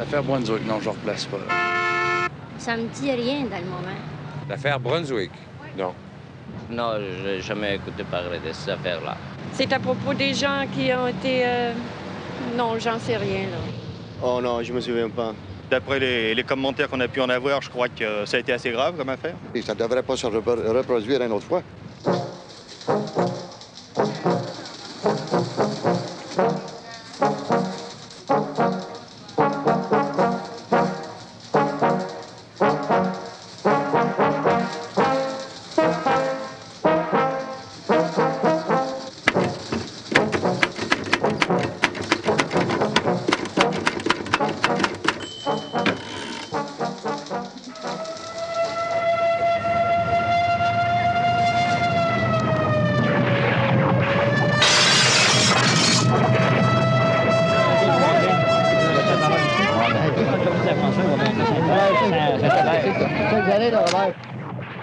L'affaire Brunswick, non, je ne replace pas. Ça me dit rien dans le moment. L'affaire Brunswick? Non. Non, je n'ai jamais écouté parler de cette affaire-là. C'est à propos des gens qui ont été... Non, j'en sais rien, là. Oh non, je me souviens pas. D'après les commentaires qu'on a pu en avoir, je crois que ça a été assez grave comme affaire. Et ça ne devrait pas se reproduire une autre fois.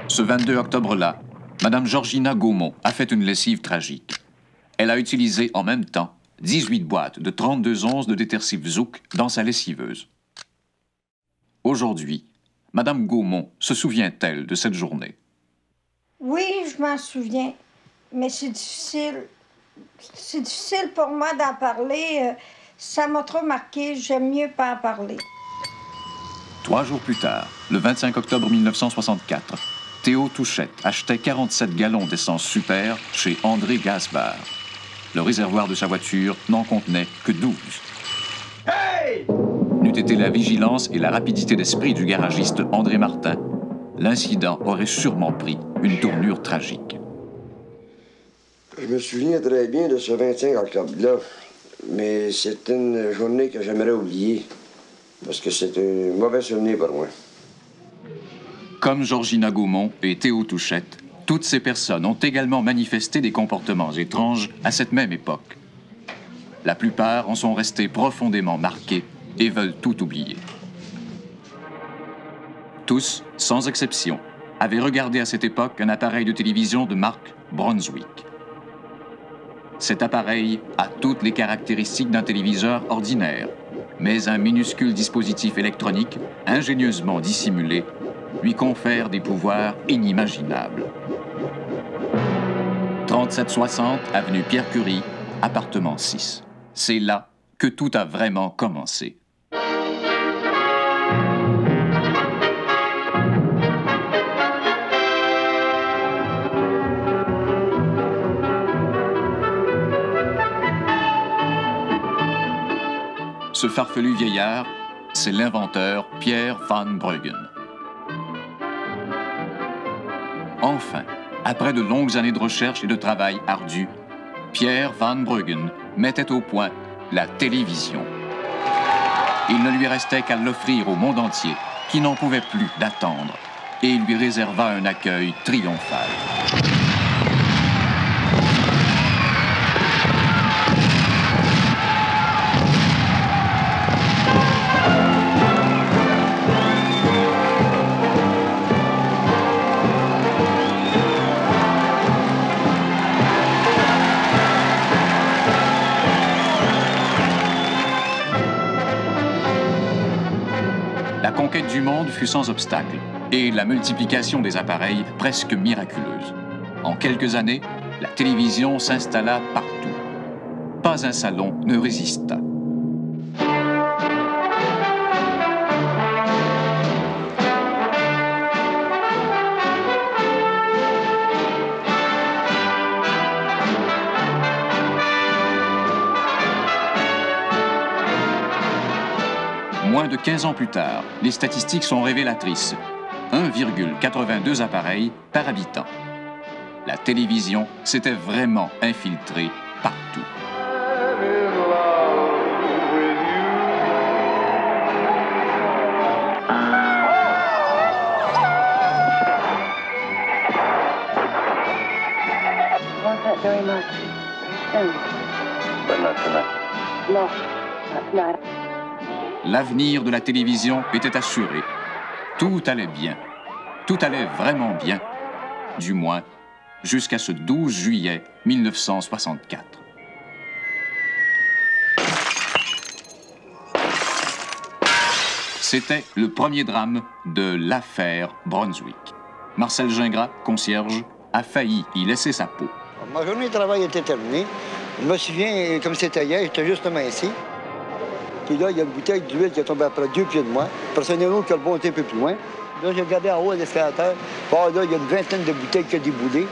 Ce 22 octobre-là, Mme Georgina Gaumont a fait une lessive tragique. Elle a utilisé en même temps 18 boîtes de 32 onces de détersive Zouk dans sa lessiveuse. Aujourd'hui, Mme Gaumont se souvient-elle de cette journée? Oui, je m'en souviens, mais c'est difficile. C'est difficile pour moi d'en parler. Ça m'a trop marqué, j'aime mieux pas en parler. 3 jours plus tard, le 25 octobre 1964, Théo Touchette achetait 47 gallons d'essence super chez André Gaspard. Le réservoir de sa voiture n'en contenait que 12. Hey! N'eût été la vigilance et la rapidité d'esprit du garagiste André Martin, l'incident aurait sûrement pris une tournure tragique. Je me souviens très bien de ce 25 octobre-là, mais c'est une journée que j'aimerais oublier, parce que c'est un mauvais souvenir pour moi. Comme Georgina Gaumont et Théo Touchette, toutes ces personnes ont également manifesté des comportements étranges à cette même époque. La plupart en sont restés profondément marqués et veulent tout oublier. Tous, sans exception, avaient regardé à cette époque un appareil de télévision de marque Brunswick. Cet appareil a toutes les caractéristiques d'un téléviseur ordinaire, mais un minuscule dispositif électronique, ingénieusement dissimulé, lui confère des pouvoirs inimaginables. 3760 avenue Pierre-Curie, appartement 6. C'est là que tout a vraiment commencé. Ce farfelu vieillard, c'est l'inventeur Pierre Van Bruggen. Enfin, après de longues années de recherche et de travail ardu, Pierre Van Bruggen mettait au point la télévision. Il ne lui restait qu'à l'offrir au monde entier, qui n'en pouvait plus d'attendre, et il lui réserva un accueil triomphal. La conquête du monde fut sans obstacle et la multiplication des appareils presque miraculeuse. En quelques années, la télévision s'installa partout. Pas un salon ne résista. Moins de 15 ans plus tard, les statistiques sont révélatrices. 1,82 appareils par habitant. La télévision s'était vraiment infiltrée partout. L'avenir de la télévision était assuré. Tout allait bien. Tout allait vraiment bien. Du moins, jusqu'à ce 12 juillet 1964. C'était le premier drame de l'affaire Brunswick. Marcel Gingras, concierge, a failli y laisser sa peau. Ma journée de travail était terminée. Je me souviens, comme c'était hier, j'étais justement ici. Puis là, il y a une bouteille d'huile qui est tombée après 2 pieds de moi. Personne d'autre qui a le bon un peu plus loin. Là, j'ai regardé en haut à l'escalateur. Là, il y a une vingtaine de bouteilles qui ont déboulé.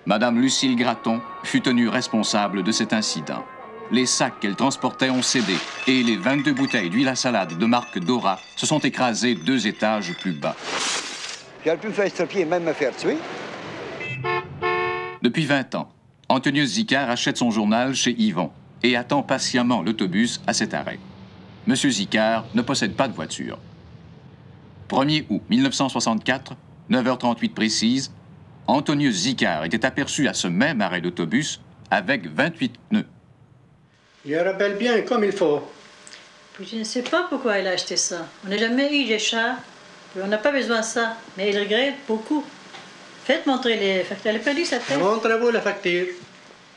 Madame Lucille Gratton fut tenue responsable de cet incident. Les sacs qu'elle transportait ont cédé et les 22 bouteilles d'huile à salade de marque Dora se sont écrasées 2 étages plus bas. J'aurais pu me faire estropier et même me faire tuer. Depuis 20 ans, Antonius Zicard achète son journal chez Yvon et attend patiemment l'autobus à cet arrêt. Monsieur Zicard ne possède pas de voiture. 1er août 1964, 9h38 précise, Antonius Zicard était aperçu à ce même arrêt d'autobus avec 28 pneus. Je rappelle bien comme il faut. Puis je ne sais pas pourquoi elle a acheté ça. On n'a jamais eu des chars. On n'a pas besoin de ça. Mais il regrette beaucoup. Faites montrer les factures. Elle a perdu sa tête. Montrez-vous la facture.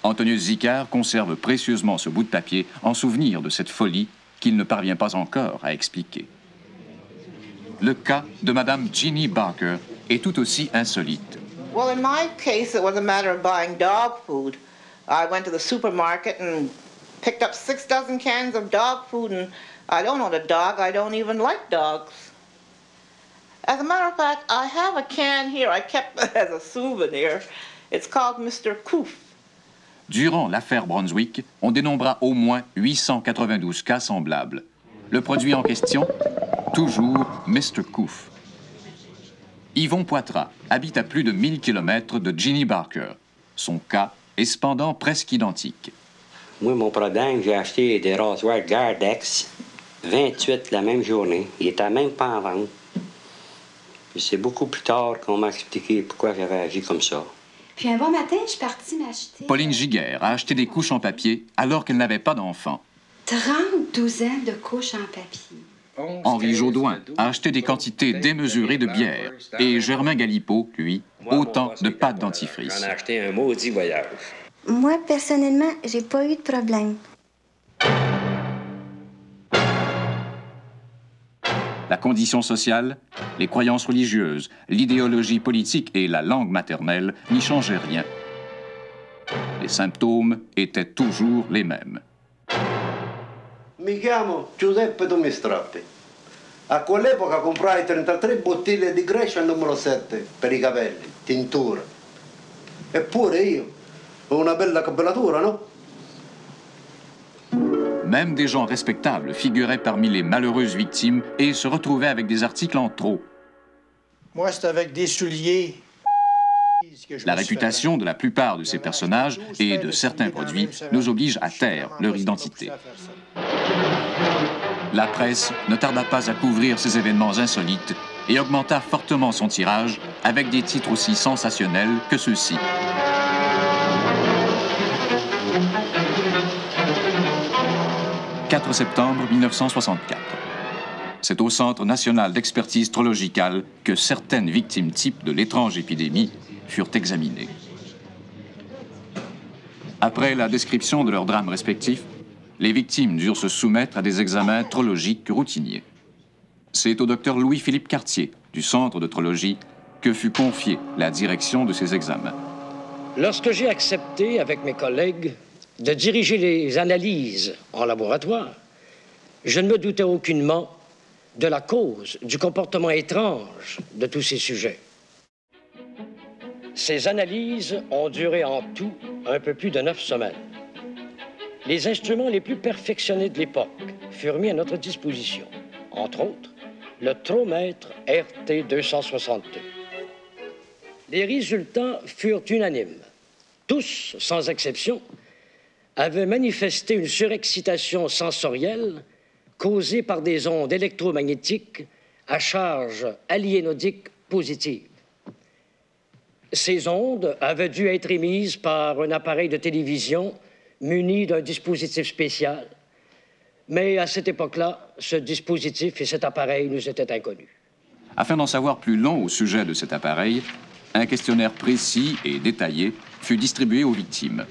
Antonius Zicard conserve précieusement ce bout de papier en souvenir de cette folie qu'il ne parvient pas encore à expliquer. Le cas de Madame Jeannie Barker est tout aussi insolite. Well, in my case, it was a matter of buying dog food. I went to the supermarket and picked up 6 dozen cans of dog food, and I don't own a dog. I don't even like dogs. As a matter of fact, I have a can here. I kept it as a souvenir. It's called Mr. Coof. Durant l'affaire Brunswick, on dénombra au moins 892 cas semblables. Le produit en question, toujours Mr. Coof. Yvon Poitras habite à plus de 1000 km de Jeannie Barker. Son cas est cependant presque identique. Moi, mon problème, j'ai acheté des rasoirs Gardex, 28 la même journée. Il était même pas en vente. C'est beaucoup plus tard qu'on m'a expliqué pourquoi j'avais agi comme ça. Puis un bon matin, je suis partie m'acheter... Pauline Giguère a acheté des couches en papier alors qu'elle n'avait pas d'enfant. 30 douzaines de couches en papier. Henri Jaudoin a acheté des quantités démesurées de bière. Et Germain Galipeau, lui, autant de pâtes dentifrice. J'en ai acheté un maudit voyage. Moi, personnellement, j'ai pas eu de problème. La condition sociale, les croyances religieuses, l'idéologie politique et la langue maternelle n'y changeaient rien. Les symptômes étaient toujours les mêmes. Mi chiamo Giuseppe Tomistrappi. A quell'epoca comprai 33 bottiglie di Grecia al numero 7 per i capelli, tintura. Eppure io ho una bella cabellatura, no? Même des gens respectables figuraient parmi les malheureuses victimes et se retrouvaient avec des articles en trop. Moi, c'est avec des souliers. La réputation de la plupart de ces personnages et de certains produits nous oblige à taire leur identité. La presse ne tarda pas à couvrir ces événements insolites et augmenta fortement son tirage avec des titres aussi sensationnels que ceux-ci. « 4 septembre 1964. C'est au Centre national d'expertise trologicale que certaines victimes types de l'étrange épidémie furent examinées. Après la description de leurs drames respectifs, les victimes durent se soumettre à des examens trologiques routiniers. C'est au docteur Louis-Philippe Cartier, du Centre de trologie, que fut confiée la direction de ces examens. Lorsque j'ai accepté, avec mes collègues, de diriger les analyses en laboratoire, je ne me doutais aucunement de la cause du comportement étrange de tous ces sujets. Ces analyses ont duré en tout un peu plus de 9 semaines. Les instruments les plus perfectionnés de l'époque furent mis à notre disposition, entre autres le tromètre RT-262. Les résultats furent unanimes. Tous, sans exception, avaient manifesté une surexcitation sensorielle causée par des ondes électromagnétiques à charge aliénodique positive. Ces ondes avaient dû être émises par un appareil de télévision muni d'un dispositif spécial, mais à cette époque-là, ce dispositif et cet appareil nous étaient inconnus. Afin d'en savoir plus long au sujet de cet appareil, un questionnaire précis et détaillé fut distribué aux victimes.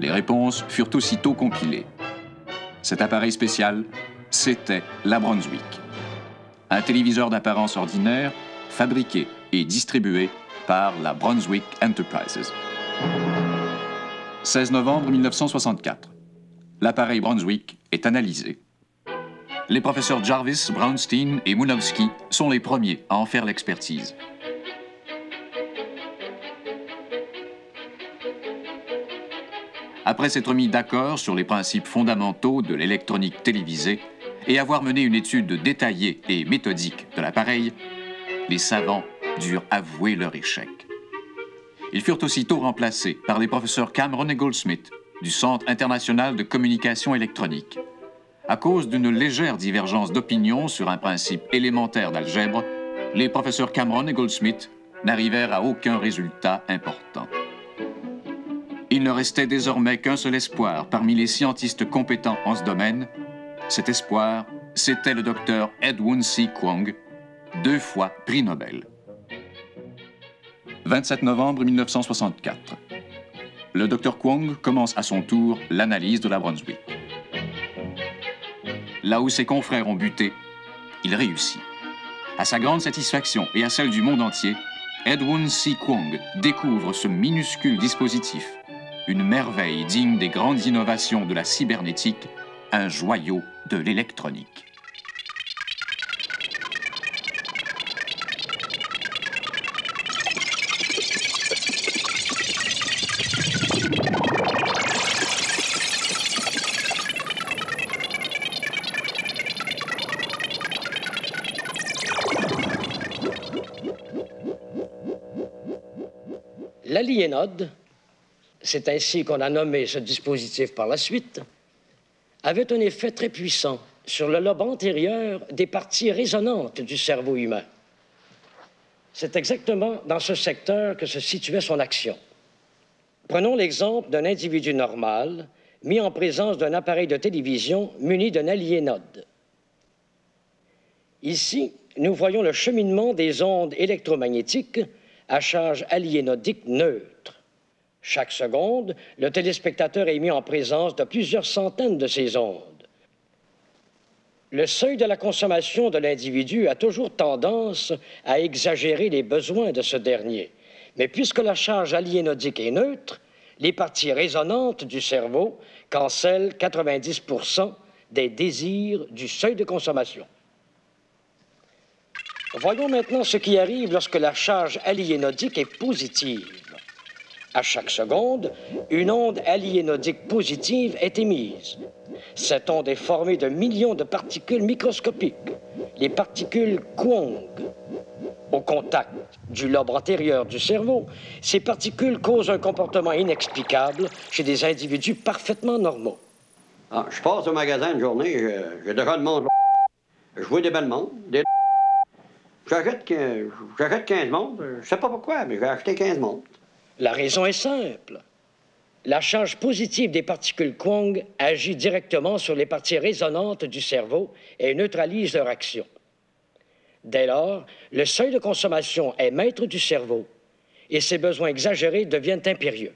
Les réponses furent aussitôt compilées. Cet appareil spécial c'était la Brunswick. Un téléviseur d'apparence ordinaire, fabriqué et distribué par la Brunswick Enterprises. 16 novembre 1964. L'appareil Brunswick est analysé. Les professeurs Jarvis, Brownstein et Mounowski sont les premiers à en faire l'expertise. Après s'être mis d'accord sur les principes fondamentaux de l'électronique télévisée et avoir mené une étude détaillée et méthodique de l'appareil, les savants durent avouer leur échec. Ils furent aussitôt remplacés par les professeurs Cameron et Goldsmith du Centre international de communication électronique. À cause d'une légère divergence d'opinion sur un principe élémentaire d'algèbre, les professeurs Cameron et Goldsmith n'arrivèrent à aucun résultat important. Il ne restait désormais qu'un seul espoir parmi les scientistes compétents en ce domaine. Cet espoir, c'était le docteur Edwin C. Kwong, 2 fois prix Nobel. 27 novembre 1964. Le docteur Kwong commence à son tour l'analyse de la Brunswick. Là où ses confrères ont buté, il réussit. À sa grande satisfaction et à celle du monde entier, Edwin C. Kwong découvre ce minuscule dispositif, une merveille digne des grandes innovations de la cybernétique, un joyau de l'électronique. L'aliénode, c'est ainsi qu'on a nommé ce dispositif par la suite, avait un effet très puissant sur le lobe antérieur des parties résonantes du cerveau humain. C'est exactement dans ce secteur que se situait son action. Prenons l'exemple d'un individu normal mis en présence d'un appareil de télévision muni d'un aliénode. Ici, nous voyons le cheminement des ondes électromagnétiques à charge aliénodique neutre. Chaque seconde, le téléspectateur est mis en présence de plusieurs centaines de ces ondes. Le seuil de la consommation de l'individu a toujours tendance à exagérer les besoins de ce dernier. Mais puisque la charge aliénodique est neutre, les parties résonantes du cerveau cancellent 90% des désirs du seuil de consommation. Voyons maintenant ce qui arrive lorsque la charge aliénodique est positive. À chaque seconde, une onde aliénodique positive est émise. Cette onde est formée de millions de particules microscopiques, les particules Kwong. Au contact du lobe antérieur du cerveau, ces particules causent un comportement inexplicable chez des individus parfaitement normaux. Ah, je passe au magasin une journée, j'ai déjà le monde. Je vois des belles montres, des... J'achète 15 montres. Je sais pas pourquoi, mais j'ai acheté 15 montres. La raison est simple. La charge positive des particules Kwong agit directement sur les parties résonantes du cerveau et neutralise leur action. Dès lors, le seuil de consommation est maître du cerveau et ses besoins exagérés deviennent impérieux.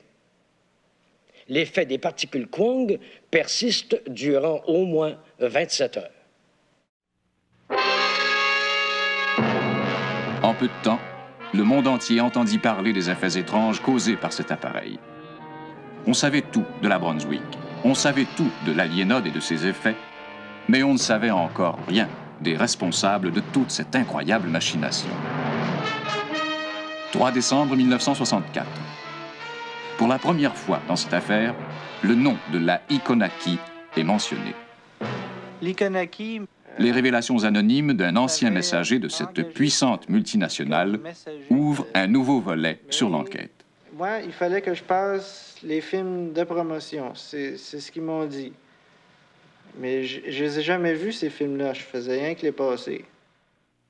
L'effet des particules Kwong persiste durant au moins 27 heures. En peu de temps, le monde entier entendit parler des effets étranges causés par cet appareil. On savait tout de la Brunswick, on savait tout de l'aliénode et de ses effets, mais on ne savait encore rien des responsables de toute cette incroyable machination. 3 décembre 1964. Pour la première fois dans cette affaire, le nom de la Iconaki est mentionné. L'Iconaki... Les révélations anonymes d'un ancien messager de cette puissante multinationale ouvrent un nouveau volet sur l'enquête. Moi, il fallait que je passe les films de promotion. C'est ce qu'ils m'ont dit. Mais je les ai jamais vus, ces films-là. Je faisais rien que les passer.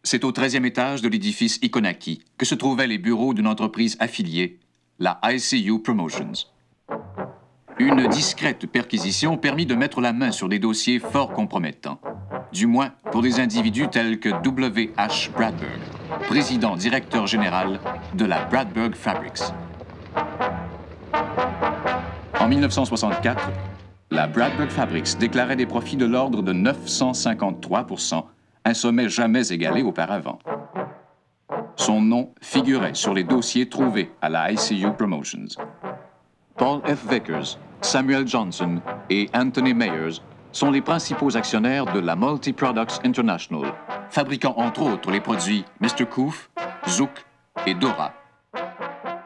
C'est au 13e étage de l'édifice Iconaki que se trouvaient les bureaux d'une entreprise affiliée, la ICU Promotions. Une discrète perquisition permit de mettre la main sur des dossiers fort compromettants, du moins pour des individus tels que W.H. Bradburg, président-directeur général de la Bradburg Fabrics. En 1964, La Bradburg Fabrics déclarait des profits de l'ordre de 953 %, un sommet jamais égalé auparavant. Son nom figurait sur les dossiers trouvés à la ICU Promotions. Paul F. Vickers, Samuel Johnson et Anthony Mayers sont les principaux actionnaires de la Multi Products International, fabriquant entre autres les produits Mr. Coof, Zouk et Dora.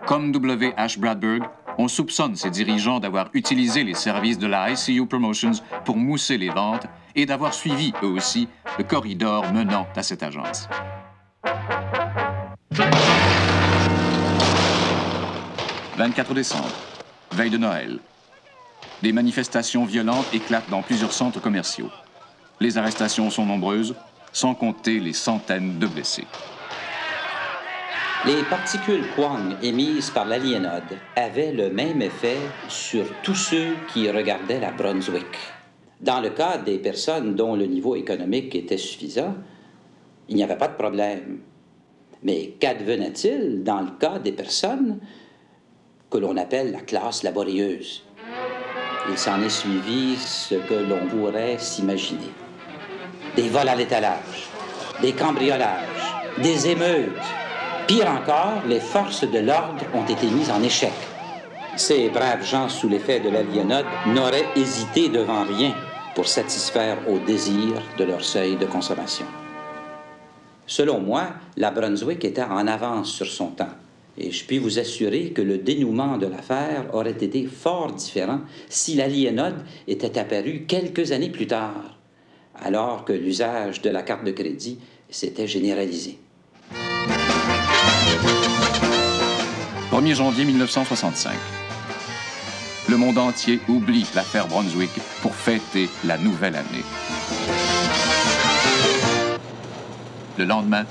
Comme W. H. Bradburg, on soupçonne ses dirigeants d'avoir utilisé les services de la ICU Promotions pour mousser les ventes et d'avoir suivi, eux aussi, le corridor menant à cette agence. « 24 décembre, veille de Noël. Des manifestations violentes éclatent dans plusieurs centres commerciaux. Les arrestations sont nombreuses, sans compter les centaines de blessés. Les particules Quang émises par l'aliénode avaient le même effet sur tous ceux qui regardaient la Brunswick. Dans le cas des personnes dont le niveau économique était suffisant, il n'y avait pas de problème. Mais qu'advenait-il dans le cas des personnes que l'on appelle la classe laborieuse? Il s'en est suivi ce que l'on pourrait s'imaginer. Des vols à l'étalage, des cambriolages, des émeutes. Pire encore, les forces de l'ordre ont été mises en échec. Ces braves gens sous l'effet de l'aliénode n'auraient hésité devant rien pour satisfaire aux désirs de leur seuil de consommation. Selon moi, la Brunswick était en avance sur son temps. Et je puis vous assurer que le dénouement de l'affaire aurait été fort différent si l'aliénode était apparu quelques années plus tard, alors que l'usage de la carte de crédit s'était généralisé. 1er janvier 1965. Le monde entier oublie l'affaire Brunswick pour fêter la nouvelle année. Le lendemain,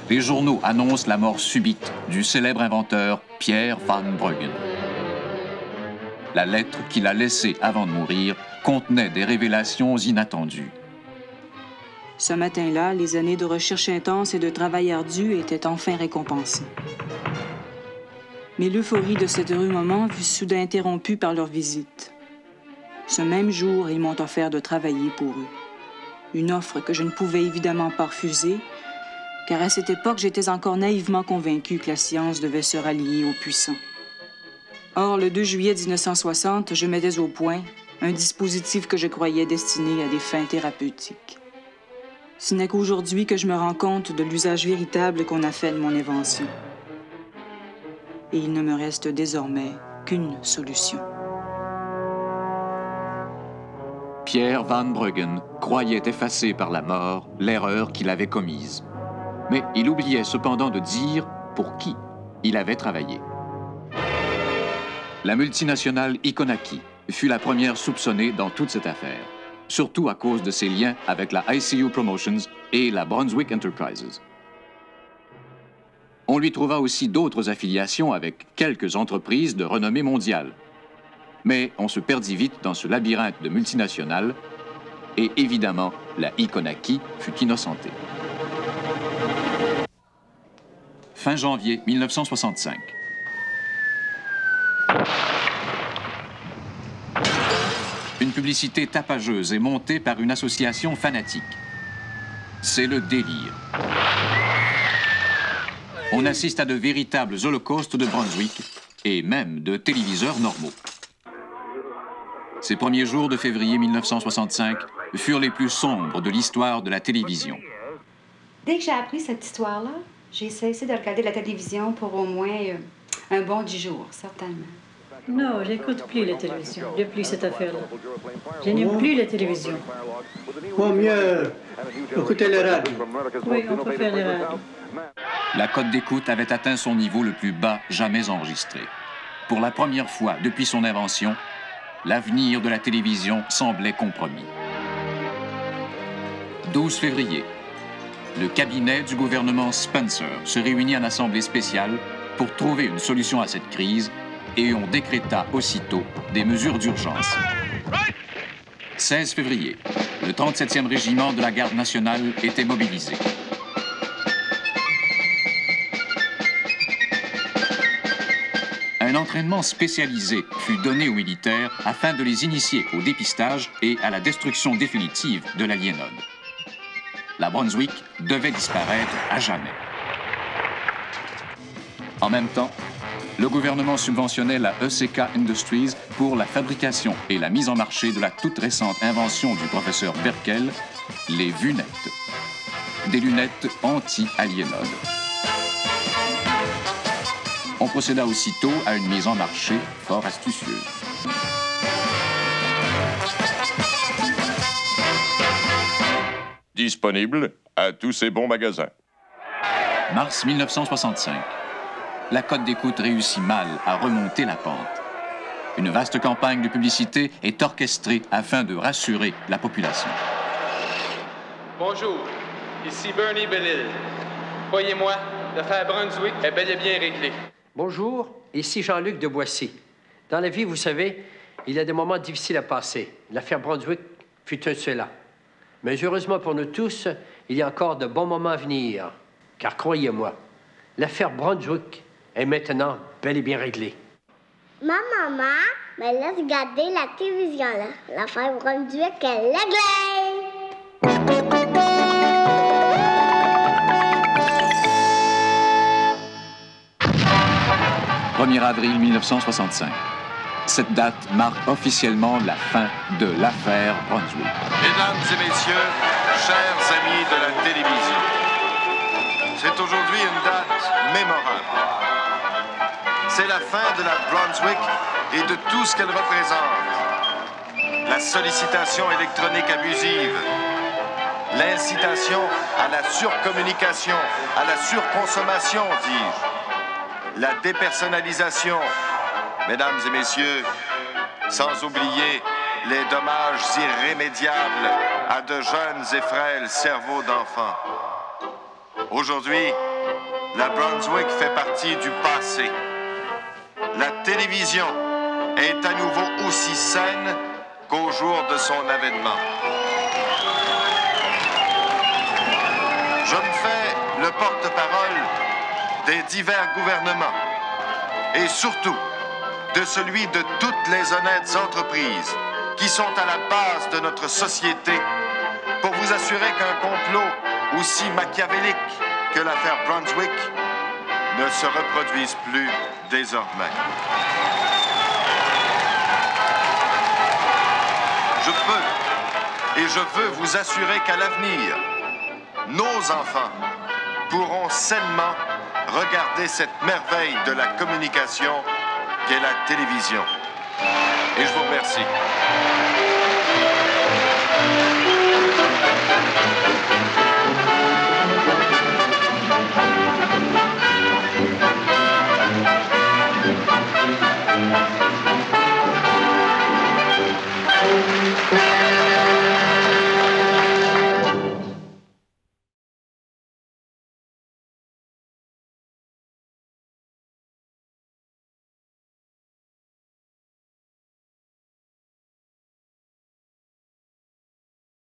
les journaux annoncent la mort subite du célèbre inventeur Pierre Van Bruggen. La lettre qu'il a laissée avant de mourir contenait des révélations inattendues. Ce matin-là, les années de recherche intense et de travail ardu étaient enfin récompensées. Mais l'euphorie de cet heureux moment fut soudain interrompue par leur visite. Ce même jour, ils m'ont offert de travailler pour eux. Une offre que je ne pouvais évidemment pas refuser, car à cette époque, j'étais encore naïvement convaincu que la science devait se rallier aux puissants. Or, le 2 juillet 1960, je mettais au point un dispositif que je croyais destiné à des fins thérapeutiques. Ce n'est qu'aujourd'hui que je me rends compte de l'usage véritable qu'on a fait de mon invention. Et il ne me reste désormais qu'une solution. Pierre Van Bruggen croyait effacer par la mort l'erreur qu'il avait commise. Mais il oubliait cependant de dire pour qui il avait travaillé. La multinationale Iconaki fut la première soupçonnée dans toute cette affaire, surtout à cause de ses liens avec la ICU Promotions et la Brunswick Enterprises. On lui trouva aussi d'autres affiliations avec quelques entreprises de renommée mondiale. Mais on se perdit vite dans ce labyrinthe de multinationales et évidemment, la Iconaki fut innocentée. Fin janvier 1965. Une publicité tapageuse est montée par une association fanatique. C'est le délire. On assiste à de véritables holocaustes de Brunswick et même de téléviseurs normaux. Ces premiers jours de février 1965 furent les plus sombres de l'histoire de la télévision. Dès que j'ai appris cette histoire-là, j'ai cessé de regarder la télévision pour au moins un bon 10 jours, certainement. Non, je n'écoute plus la télévision depuis cette affaire-là. Je n'aime plus la télévision. Vaut mieux écouter les radios. Oui, on peut faire les radios. La cote d'écoute avait atteint son niveau le plus bas jamais enregistré. Pour la première fois depuis son invention, l'avenir de la télévision semblait compromis. 12 février. Le cabinet du gouvernement Spencer se réunit en assemblée spéciale pour trouver une solution à cette crise et on décréta aussitôt des mesures d'urgence. 16 février. Le 37e régiment de la Garde nationale était mobilisé. un entraînement spécialisé fut donné aux militaires afin de les initier au dépistage et à la destruction définitive de l'aliénode. La Brunswick devait disparaître à jamais. En même temps, le gouvernement subventionnait la ECK Industries pour la fabrication et la mise en marché de la toute récente invention du professeur Berkel, les vunettes. Des lunettes anti-aliénode. On procéda aussitôt à une mise en marché fort astucieuse. Disponible à tous ces bons magasins. Mars 1965. La cote d'écoute réussit mal à remonter la pente. Une vaste campagne de publicité est orchestrée afin de rassurer la population. Bonjour, ici Bernie Bellil. Croyez-moi, l'affaire Brunswick est bel et bien réglée. Bonjour, ici Jean-Luc de Boissy. Dans la vie, vous savez, il y a des moments difficiles à passer. L'affaire Brunswick fut un de ceux-là. Mais heureusement pour nous tous, il y a encore de bons moments à venir. Car croyez-moi, l'affaire Brunswick est maintenant bel et bien réglée. Ma maman me laisse regarder la télévision, là. L'affaire Brunswick est réglée! 1er avril 1965. Cette date marque officiellement la fin de l'affaire Brunswick. Mesdames et messieurs, chers amis de la télévision, c'est aujourd'hui une date mémorable. C'est la fin de la Brunswick et de tout ce qu'elle représente. La sollicitation électronique abusive, l'incitation à la surcommunication, à la surconsommation, dis-je, la dépersonnalisation, mesdames et messieurs, sans oublier les dommages irrémédiables à de jeunes et frêles cerveaux d'enfants. Aujourd'hui, la Brunswick fait partie du passé. La télévision est à nouveau aussi saine qu'au jour de son avènement. Je me fais le porte-parole des divers gouvernements et surtout de celui de toutes les honnêtes entreprises qui sont à la base de notre société pour vous assurer qu'un complot aussi machiavélique que l'affaire Brunswick ne se reproduise plus désormais. Je peux et je veux vous assurer qu'à l'avenir, nos enfants pourront sainement regarder cette merveille de la communication qu'est la télévision. Et je vous remercie.